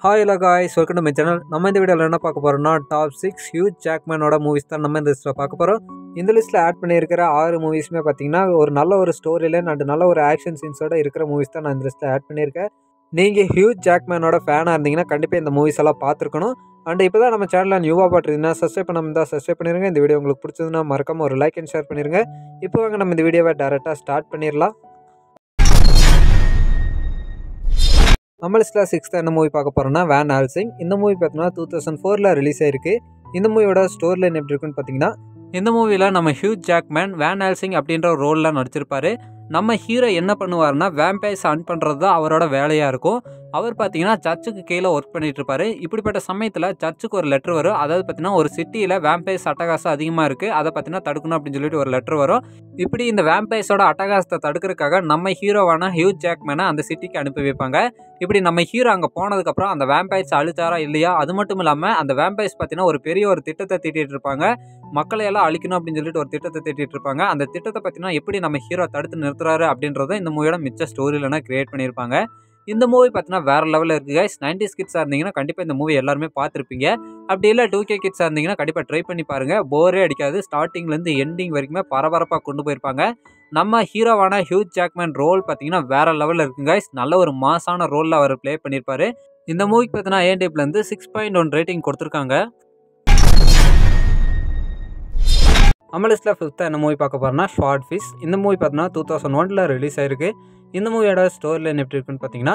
Hi hello guys, welcome to my channel. நம்ம இந்த வீடியோல என்ன பார்க்க போறோம்னா டாப் 6 ஹியூஜ் ஜாக்மேனோட மூவிஸ் தான் நம்ம இந்த லிஸ்ட்ல பார்க்க போறோம். இந்த லிஸ்ட்ல ஆட் பண்ணியிருக்கிற 6 மூவிஸ்மே பார்த்தீங்கன்னா ஒரு நல்ல ஒரு ஸ்டோரி லைன் அண்ட் நல்ல ஒரு ஆக்ஷன் சீன்ஸோட இருக்கிற மூவிஸ் தான் நான் இந்த லிஸ்ட்ல ஆட் பண்ணியிருக்கேன். நீங்க ஹியூஜ் ஜாக்மேனோட ஃபேனா இருந்தீங்கன்னா கண்டிப்பா இந்த மூவிஸ் எல்லாம் பார்த்துருக்கணும். அண்ட் இப்போதான் நம்ம சேனலை நியூவா பார்த்துருந்தீங்கன்னா சப்ஸ்கிரைப் பண்ணாம இருந்தால் சப்ஸ்கிரைப் பண்ணிருங்க. இந்த வீடியோ உங்களுக்கு பிடிச்சதுன்னா மறக்காம ஒரு லைக் அண்ட் ஷேர் பண்ணிருங்க. இப்போ வாங்க நம்ம இந்த வீடியோவை டைரக்டா ஸ்டார்ட் பண்ணிடலாம். நம்ம லிஸ்ட்டில் 6th என்ன மூவி பார்க்க போகிறோம்னா வேன் ஹெல்சிங். இந்த மூவி பார்த்தீங்கன்னா 2004 ரிலீஸ் ஆயிருக்கு. இந்த மூவியோட ஸ்டோரி லைன் எப்படி இருக்குன்னு பார்த்தீங்கன்னா, இந்த மூவியில் நம்ம ஹியூஜ் ஜாக்மேன் வேன் ஹெல்சிங் அப்படின்ற ஒரு ரோலில் நடிச்சிருப்பாரு. நம்ம ஹீரோ என்ன பண்ணுவார்னா வேம்பைர்ஸ் ஹண்ட் பண்ணுறது தான் அவரோட வேலையாக இருக்கும். அவர் பார்த்தீங்கன்னா சர்ச்சுக்கு கீழே ஒர்க் பண்ணிட்டு இருப்பாரு. இப்படிப்பட்ட சமயத்தில் சர்ச்சுக்கு ஒரு லெட்டர் வரும். அதாவது பார்த்தீங்கன்னா ஒரு சிட்டியில் வேம்பைர்ஸ் அட்டகாசம் அதிகமாக இருக்குது, அதை பார்த்தீங்கன்னா தடுக்கணும் அப்படின்னு சொல்லிட்டு ஒரு லெட்டர் வரும். இப்படி இந்த வேம்பைர்ஸோட அட்டகாசத்தை தடுக்கிறதுக்காக நம்ம ஹீரோவான ஹியூஜ் ஜாக்மேனை அந்த சிட்டிக்கு அனுப்பி வைப்பாங்க. இப்படி நம்ம ஹீரோ அங்கே போனதுக்கப்புறம் அந்த வேம்பைர்ஸ் அழிச்சாரா இல்லையா, அது மட்டும் இல்லாமல் அந்த வேம்பைர்ஸ் பார்த்தீங்கன்னா ஒரு பெரிய ஒரு திட்டத்தை தீட்டிட்டு இருப்பாங்க. மக்களை எல்லாம் அழிக்கணும் அப்படின்னு சொல்லிட்டு ஒரு திட்டத்தை தீட்டிட்டு இருப்பாங்க. அந்த திட்டத்தை பார்த்தீங்கன்னா எப்படி நம்ம ஹீரோ தடுத்து நிறுத்துறாரு அப்படின்றத இந்த மூவியோட மிச்ச ஸ்டோரியிலனா கிரியேட் பண்ணியிருப்பாங்க. இந்த மூவி பார்த்தீங்கன்னா வேற லெவலில் இருக்குது கைஸ். 90s கிட்ஸாக இருந்தீங்கன்னா கண்டிப்பாக இந்த மூவி எல்லாருமே பார்த்துருப்பீங்க. அப்படி இல்லை 2K கிட்ஸாக இருந்தீங்கன்னா கண்டிப்பாக ட்ரை பண்ணி பாருங்கள். போரே அடிக்காது. ஸ்டார்டிங்லேருந்து எண்டிங் வரைக்குமே பரபரப்பாக கொண்டு போயிருப்பாங்க. நம்ம ஹீரோவான ஹியூஜ் ஜாக்மேன் ரோல் பார்த்தீங்கன்னா வேற லெவலில் இருக்குங்க கைஸ். நல்ல ஒரு மாசான ரோலில் அவர் ப்ளே பண்ணியிருப்பாரு. இந்த மூவிக்கு பார்த்தீங்கன்னா IMDbலேருந்து 6.1 ரேட்டிங் கொடுத்துருக்காங்க. நம்ம லிஸ்ட்டில் 5th என்ன மூவி பார்க்க போகிறோம்னா ஷார்ட் ஃபிஷ். இந்த மூவி பார்த்தீங்கன்னா 2001 ரிலீஸ் ஆயிருக்கு. இந்த மூவியோட ஸ்டோரி லைன் எப்படி இருக்குன்னு பார்த்தீங்கன்னா,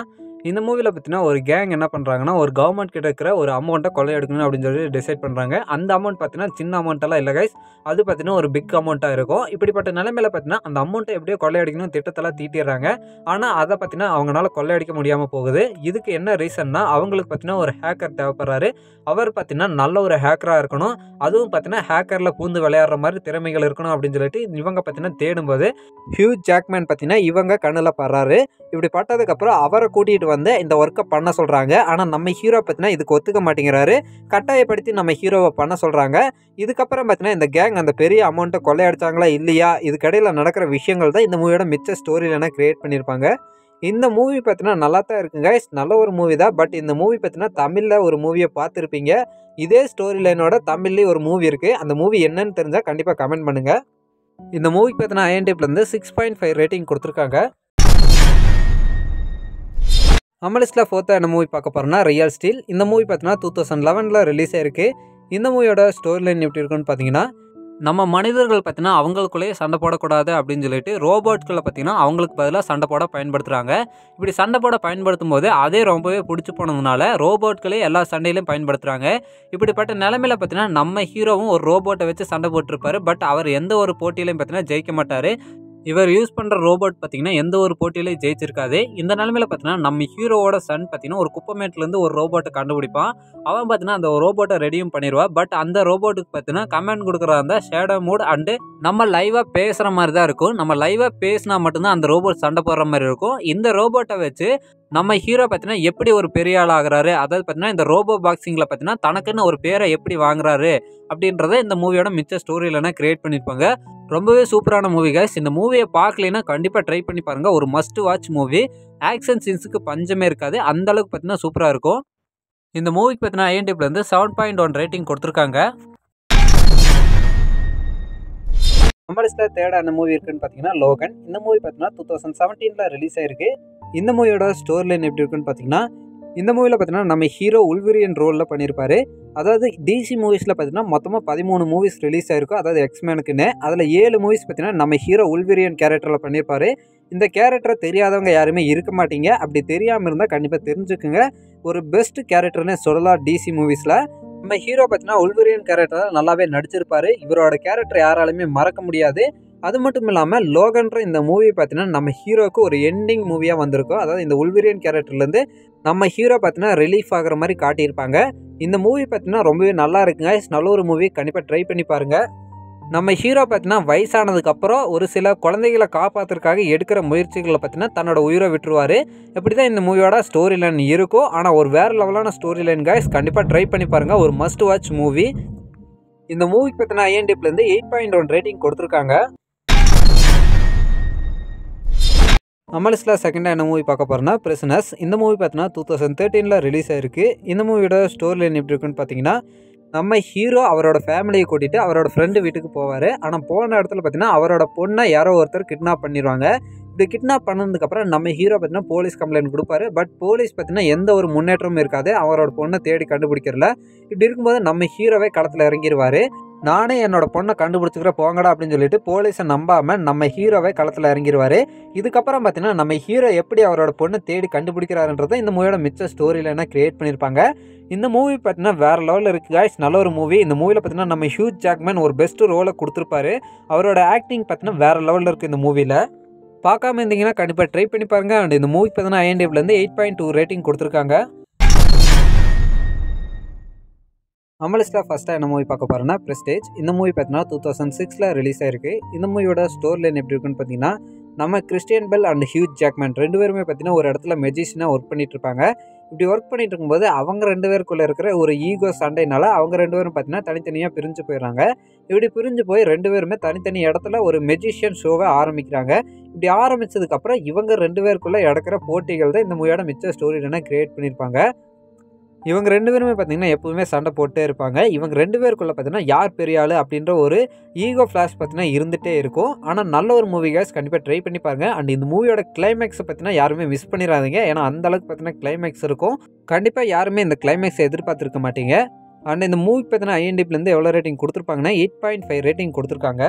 இந்த மூவியில் பார்த்தீங்கன்னா ஒரு கேங் என்ன பண்ணுறாங்கன்னா ஒரு கவர்மெண்ட் கிட்ட இருக்கிற ஒரு அமௌண்ட்டை கொள்ளையடிக்கணும் அப்படின்னு சொல்லி டிசைட் பண்ணுறாங்க. அந்த அமௌண்ட் பார்த்தீங்கன்னா சின்ன அமௌண்ட்டெல்லாம் இல்லை கைஸ், அது பார்த்தீங்கன்னா ஒரு பிக் அமௌண்ட்டாக இருக்கும். இப்படிப்பட்ட நிலைமையில பார்த்தீங்கன்னா அந்த அமௌண்ட்டை எப்படியோ கொள்ளையடிக்கணும் திட்டத்தெல்லாம் தீட்டிடுறாங்க. ஆனால் அதை பார்த்தீங்கன்னா அவங்களால கொள்ளையடிக்க முடியாமல் போகுது. இதுக்கு என்ன ரீசன்னா, அவங்களுக்கு பார்த்தீங்கன்னா ஒரு ஹேக்கர் தேவைப்படுறாரு. அவர் பார்த்தீங்கன்னா நல்ல ஒரு ஹேக்கராக இருக்கணும். அதுவும் பார்த்தீங்கன்னா ஹேக்கரில் பூந்து விளையாடுற மாதிரி திறமைகள் இருக்கணும் அப்படின்னு சொல்லிட்டு இவங்க பார்த்தீங்கன்னா தேடும்போது ஹியூஜ் ஜாக்மேன் பார்த்தீங்கன்னா இவங்க கண்ணில் படுறாரு. இப்படி பட்டதுக்கப்புறம் அவரை கூட்டிகிட்டு வந்து இந்த ஒர்க்கை பண்ண சொல்கிறாங்க. ஆனால் நம்ம ஹீரோ பார்த்தீங்கன்னா இதுக்கு ஒத்துக்க மாட்டேங்கிறாரு. கட்டாயப்படுத்தி நம்ம ஹீரோவை பண்ண சொல்கிறாங்க. இதுக்கப்புறம் பார்த்தீங்கன்னா இந்த கேங் அந்த பெரிய அமௌண்ட்டை கொள்ளையடிச்சாங்களா இல்லையா, இதுக்கடையில் நடக்கிற விஷயங்கள் தான் இந்த மூவியோட மிச்ச ஸ்டோரியிலனா கிரியேட் பண்ணியிருப்பாங்க. இந்த மூவி பார்த்தீங்கன்னா நல்லா தான் இருக்குங்க, நல்ல ஒரு மூவி தான். பட் இந்த மூவி பார்த்தீங்கன்னா தமிழில் ஒரு மூவியை பார்த்துருப்பீங்க. இதே ஸ்டோரி லைனோட தமிழ்லேயே ஒரு மூவி இருக்குது. அந்த மூவி என்னன்னு தெரிஞ்சால் கண்டிப்பாக கமெண்ட் பண்ணுங்கள். இந்த மூவிக்கு பார்த்தீங்கன்னா IMDbலேருந்து 6.5 ரேட்டிங் கொடுத்துருக்காங்க. நம்ம லிஸ்ட்டில் 4th என்ன மூவி பார்க்க போகிறோம்னா ரியல் ஸ்டீல். இந்த மூவி பார்த்தீங்கன்னா 2011 ரிலீஸ் ஆயிருக்கு. இந்த மூவியோட ஸ்டோரி லைன் எப்படி இருக்குன்னு பார்த்தீங்கன்னா, நம்ம மனிதர்கள் பார்த்தீங்கன்னா அவங்களுக்குள்ளேயே சண்டை போடக்கூடாது அப்படின்னு சொல்லிட்டு ரோபோட்களை பார்த்தீங்கன்னா அவங்களுக்கு பதிலாக சண்டை போட பயன்படுத்துகிறாங்க. இப்படி சண்டை போட பயன்படுத்தும் போது அதே ரொம்பவே பிடிச்சி போனதுனால ரோபோட்களே எல்லா சண்டையிலையும் பயன்படுத்துகிறாங்க. இப்படிப்பட்ட நிலைமையில பார்த்தீங்கன்னா நம்ம ஹீரோவும் ஒரு ரோபோட்டை வச்சு சண்டை போட்டிருப்பாரு. பட் அவர் எந்த ஒரு போட்டியிலையும் பார்த்தீங்கன்னா ஜெயிக்க மாட்டார். இவர் யூஸ் பண்ணுற ரோபோட் பார்த்தீங்கன்னா எந்த ஒரு போட்டியிலையும் ஜெயிச்சிருக்காது. இந்த நிலமையில பார்த்தீங்கன்னா நம்ம ஹீரோவோட சன் பார்த்தீங்கன்னா ஒரு குப்பமேட்லேருந்து ஒரு ரோபோட்டை கண்டுபிடிப்பான். அவன் பார்த்தீங்கன்னா அந்த ரோபோட்டை ரெடியும் பண்ணிடுவான். பட் அந்த ரோபோட்டுக்கு பார்த்தீங்கன்னா கமெண்ட் கொடுக்குற அந்த ஷேடோ மூட் அண்டு நம்ம லைவாக பேசுகிற மாதிரி தான் இருக்கும். நம்ம லைவாக பேசினா மட்டும்தான் அந்த ரோபோட் சண்டை போடுற மாதிரி இருக்கும். இந்த ரோபோட்டை வச்சு நம்ம ஹீரோ பார்த்தீங்கன்னா எப்படி ஒரு பெரிய ஆள் ஆகுறாரு, அதாவது பார்த்தீங்கன்னா இந்த ரோபோ பாக்ஸிங்கில் பார்த்தீங்கன்னா தனக்குன்னு ஒரு பேரை எப்படி வாங்குறாரு அப்படின்றத இந்த மூவியோட மிச்ச ஸ்டோரியிலனா கிரியேட் பண்ணியிருப்பாங்க. ரொம்பவே சூப்பரான மூவி கைஸ். இந்த மூவியை பார்க்கலைன்னா கண்டிப்பாக ட்ரை பண்ணி பாருங்கள். ஒரு மஸ்ட் வாட்ச் மூவி. ஆக்ஷன் சீன்ஸுக்கு பஞ்சமே இருக்காது, அந்த அளவுக்கு பார்த்தீங்கன்னா சூப்பராக இருக்கும். இந்த மூவிக்கு பார்த்தீங்கன்னா IMDbலேருந்து 7.1 ரேட்டிங் கொடுத்துருக்காங்க. நம்ம லிஸ்ட்டில் 3rd என்ன மூவி இருக்குன்னு பார்த்தீங்கன்னா லோகன். இந்த மூவி பார்த்தீங்கன்னா 2017 ரிலீஸ் ஆயிருக்கு. இந்த மூவியோட ஸ்டோரி லைன் எப்படி இருக்குன்னு பார்த்தீங்கன்னா, இந்த மூவியில் பார்த்தீங்கன்னா நம்ம ஹீரோ உல்வரியன் ரோலில் பண்ணியிருப்பாரு. அதாவது DC மூவிஸில் பார்த்தீங்கன்னா மொத்தமாக 13 மூவிஸ் ரிலீஸ் ஆயிருக்கும், அதாவது எக்ஸ்மேனுக்குன்னு. அதில் 7 மூவிஸ் பார்த்தீங்கன்னா நம்ம ஹீரோ உல்வரியன் கேரக்டரில் பண்ணியிருப்பாரு. இந்த கேரக்டரை தெரியாதவங்க யாருமே இருக்க மாட்டீங்க. அப்படி தெரியாமல் இருந்தால் கண்டிப்பாக தெரிஞ்சுக்குங்க. ஒரு பெஸ்ட் கேரக்டர்னே சொல்லலாம் DC மூவிஸில். நம்ம ஹீரோ பார்த்தீங்கன்னா உல்வரியன் கேரக்டரில் நல்லாவே நடிச்சிருப்பாரு. இவரோட கேரக்டர் யாராலுமே மறக்க முடியாது. அது மட்டும் இல்லாமல் லோகன்ற இந்த மூவி பார்த்தீங்கன்னா நம்ம ஹீரோவுக்கு ஒரு எண்டிங் மூவியாக வந்திருக்கும். அதாவது இந்த உல்வரியன் கேரக்டர்லேருந்து நம்ம ஹீரோ பார்த்தீங்கன்னா ரிலீஃப் ஆகிற மாதிரி காட்டியிருப்பாங்க. இந்த மூவி பார்த்தீங்கன்னா ரொம்பவே நல்லா இருக்குங்க. நல்ல ஒரு மூவி, கண்டிப்பாக ட்ரை பண்ணி பாருங்கள். நம்ம ஹீரோ பார்த்தீங்கன்னா வயசானதுக்கப்புறம் ஒரு சில குழந்தைகளை காப்பாற்றுறதுக்காக எடுக்கிற முயற்சிகளை பார்த்தீங்கன்னா தன்னோட உயிரை விட்டுருவார். இப்படி தான் இந்த மூவியோட ஸ்டோரி லைன் இருக்கும். ஆனால் ஒரு வேறு லெவலான ஸ்டோரி லைன் கைஸ், கண்டிப்பாக ட்ரை பண்ணி பாருங்கள். ஒரு மஸ்ட் வாட்ச் மூவி. இந்த மூவிக்கு பார்த்தீங்கன்னா IMDbலேருந்து 8.1 ரேட்டிங் கொடுத்துருக்காங்க. நம்ம லிஸ்ட்டில் செகண்டாக என்ன மூவி பார்க்க போகிறோம்னா பிரிசனர்ஸ். இந்த மூவி பார்த்தீங்கன்னா 2013 ரிலீஸ் ஆயிருக்கு. இந்த மூவியோட ஸ்டோரி லைன் எப்படி இருக்குன்னு பார்த்தீங்கன்னா, நம்ம ஹீரோ அவரோட ஃபேமிலியை கூட்டிகிட்டு அவரோட ஃப்ரெண்டு வீட்டுக்கு போவார். ஆனால் போன இடத்துல பார்த்தீங்கன்னா அவரோட பொண்ணை யாரோ ஒருத்தர் கிட்னாப் பண்ணிடுவாங்க. இப்படி கிட்னாப் பண்ணதுக்கப்புறம் நம்ம ஹீரோ பார்த்தீங்கன்னா போலீஸ் கம்ப்ளைண்ட் கொடுப்பாரு. பட் போலீஸ் பார்த்தீங்கன்னா எந்த ஒரு முன்னேற்றமும் இருக்காது அவரோட பொண்ணை தேடி கண்டுபிடிக்கிறல. இப்படி இருக்கும்போது நம்ம ஹீரோவே களத்தில் இறங்கிடுவார். நானே என்னோட பொண்ணை கண்டுபிடிச்சிக்கிற போங்கடா அப்படின்னு சொல்லிட்டு போலீஸை நம்பாமல் நம்ம ஹீரோவே களத்தில் இறங்கிடுவார். இதுக்கப்புறம் பார்த்தீங்கன்னா நம்ம ஹீரோ எப்படி அவரோட பொண்ணை தேடி கண்டுபிடிக்கிறாருன்றதை இந்த மூவியோட மிச்ச ஸ்டோரியில் என்ன கிரியேட் பண்ணியிருப்பாங்க. இந்த மூவி பார்த்தீங்கன்னா வேறு லெவலில் இருக்குது காய்ஸ். நல்ல ஒரு மூவி. இந்த மூவியில் பார்த்தீங்கன்னா நம்ம ஹியூஜ் ஜாக்மேன் ஒரு பெஸ்ட் ரோலை கொடுத்துருப்பாரு. அவரோட ஆக்டிங் பார்த்தீங்கன்னா வேறு லெவலில் இருக்குது இந்த மூவியில். பார்க்காம இருந்தீங்கன்னா கண்டிப்பாக ட்ரை பண்ணி பாருங்கள். அண்ட் இந்த மூவி பார்த்தீங்கன்னா IMDbலேருந்து 8.2 ரேட்டிங் கொடுத்துருக்காங்க. நம்ம லிஸ்ட்டில் ஃபஸ்ட்டாக என்ன மூவி பார்க்க போகிறோன்னா ப்ரெஸ்டேஜ். இந்த மூவி பார்த்தீங்கன்னா 2006 ரிலீஸ் ஆயிருக்கு. இந்த மூவியோட ஸ்டோரி லைன் எப்படி இருக்குன்னு பார்த்தீங்கன்னா, நம்ம Christian bell and huge Jackman 2 பேருமே பார்த்தீங்கன்னா ஒரு இடத்துல மெஜிஷியனாக ஒர்க் பண்ணிட்டு இருப்பாங்க. இப்படி ஒர்க் பண்ணிட்டு இருக்கும்போது அவங்க 2 பேருக்குள்ளே இருக்கிற ஒரு ஈகோ சண்டைனால அவங்க 2 பேரும் பார்த்தீங்கன்னா தனித்தனியாக பிரிஞ்சு போயிடுறாங்க. இப்படி பிரிஞ்சு போய் 2 பேருமே தனித்தனி இடத்துல ஒரு மெஜிஷியன் ஷோவை ஆரம்பிக்கிறாங்க. இப்படி ஆரம்பித்ததுக்கப்புறம் இவங்க 2 பேருக்குள்ளே நடக்கிற போட்டிகள் தான் இந்த மூவியோட மிச்ச ஸ்டோரி லைனாக கிரியேட் பண்ணியிருப்பாங்க. இவங்க 2 பேருமே பார்த்தீங்கன்னா எப்போவுமே சண்டை போட்டே இருப்பாங்க. இவங்க 2 பேருக்குள்ளே பார்த்தீங்கன்னா யார் பெரிய ஆள் அப்படின்ற ஒரு ஈகோ ஃப்ளாஷ் பார்த்தீங்கன்னா இருந்துகிட்டே இருக்கும். ஆனால் நல்ல ஒரு மூவி காய்ஸ், கண்டிப்பாக ட்ரை பண்ணி பாருங்கள். அண்ட் இந்த மூவியோட கிளைமேக்ஸை பார்த்தீங்கன்னா யாருமே மிஸ் பண்ணிடாதீங்க. ஏன்னா அந்தளவுக்கு பார்த்தீங்கன்னா கிளைமேக்ஸ் இருக்கும். கண்டிப்பாக யாருமே இந்த கிளைமேக்ஸை எதிர்பார்த்துருக்க மாட்டீங்க. அண்ட் இந்த மூவி பார்த்தீங்கன்னா IMDbலேருந்து எவ்வளோ ரேட்டிங் கொடுத்துருப்பாங்கன்னா 8.5 ரேட்டிங் கொடுத்துருக்காங்க.